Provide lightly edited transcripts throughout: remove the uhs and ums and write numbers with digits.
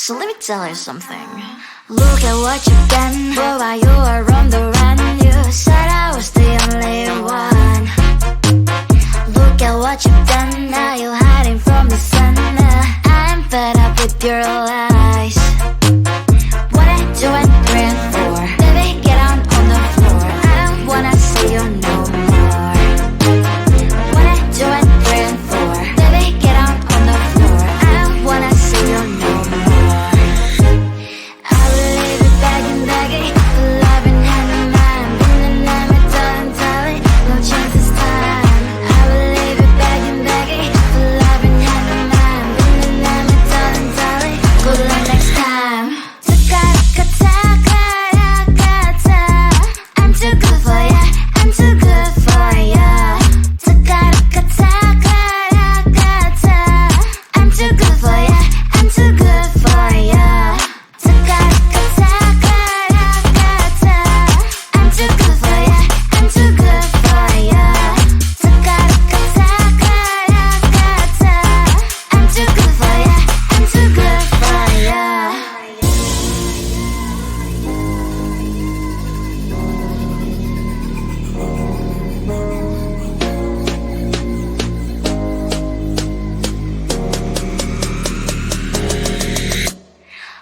So let me tell you something. Look at what you've done. Boy, while you were on the run, you said I was the only one. Look at what you've done. Now you're hiding from the sun. I'm fed up with your lies. What I do and 3 and 4. Baby, get on the floor. I don't wanna see you no more. What I do and 3 and 4. Baby, get on the floor. I don't wanna see you no more. I will leave it begging for love and hand in mine. Been the name of darling, no chance this time. I will leave it begging for love and hand in mine. Been the name of darling, good luck next time. I'm too good for ya, I'm too good for ya. I'm too good for ya, I'm too good for ya. I'm too good for ya, I'm too good for ya. I'm too good for ya, I'm too good for ya.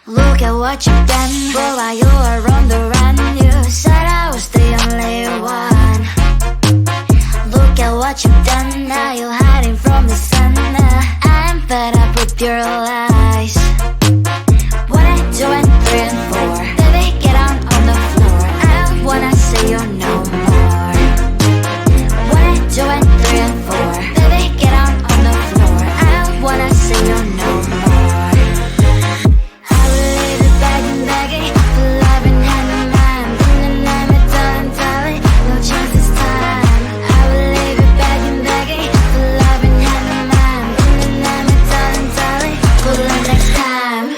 Look at what you've done. Boy, while you were on the run, you said I was the only one. Look at what you've done. Now you're hiding from the sun. I'm fed up with your lies. What I do and 3 and 4. Baby, get on the floor. I don't wanna see you no more. What I do and 3 and 4. Baby, get on the floor. I don't wanna see you no more. I will leave it begging for love and hand in mine. Been the name of darling, no chance this time. I will leave it begging for love and hand in mine. Been the name of darling, good luck next time.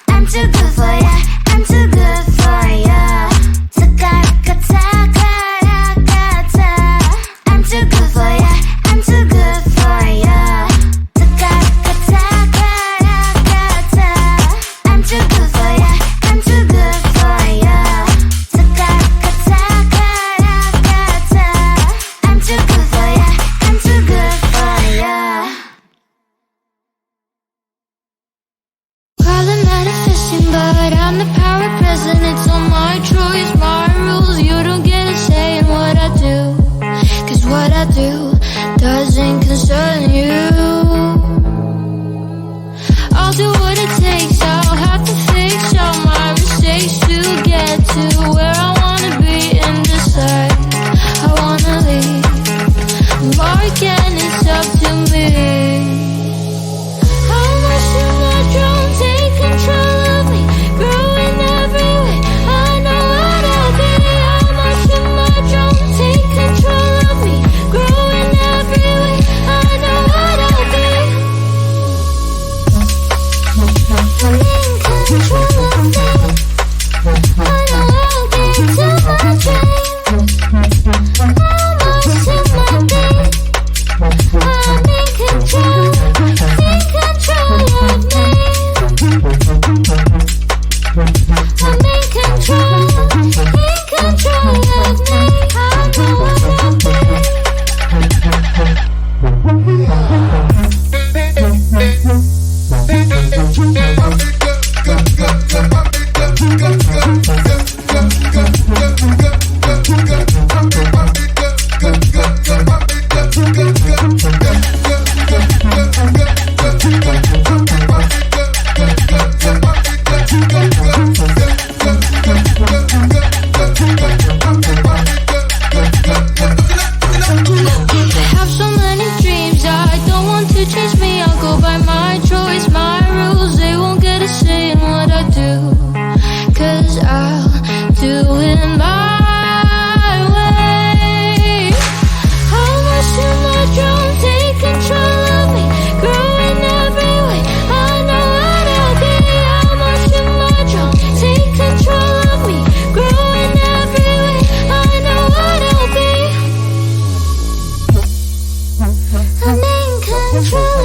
I'm too good for ya, I'm too good for ya. I'm too good for ya, I'm too good for ya. I'm too good for ya, I'm too good for ya. I'm too good for ya, I'm too good for ya. Calling manifesting, but I'm the power present. It's all my choice, my rules. You don't get a say in what I do, 'cause what I do doesn't concern you. I'll do what it takes, I'll have to fix all my mistakes to get to where I wanna be and decide I wanna leave. Mark and it's up to me. How much do my drone take control of me? Growing every way, I know what I'll be. How much do my drone take control of me? Growing every way, I know what I'll be. I'm in control of me. I know I'll get to my dream. How much do my be? I'm in control, in control of me. I'm in control of me. I know what I'll be. I have so many dreams, I don't want to change me. I'll go by my choice, my rules. They won't get a say in what I do, 'cause I'll do it my way. How much do my drone take control of me? Growing every way, I know what I'll be. How much do my drone take control of me? Growing every way, I know what I'll be. I'm in control.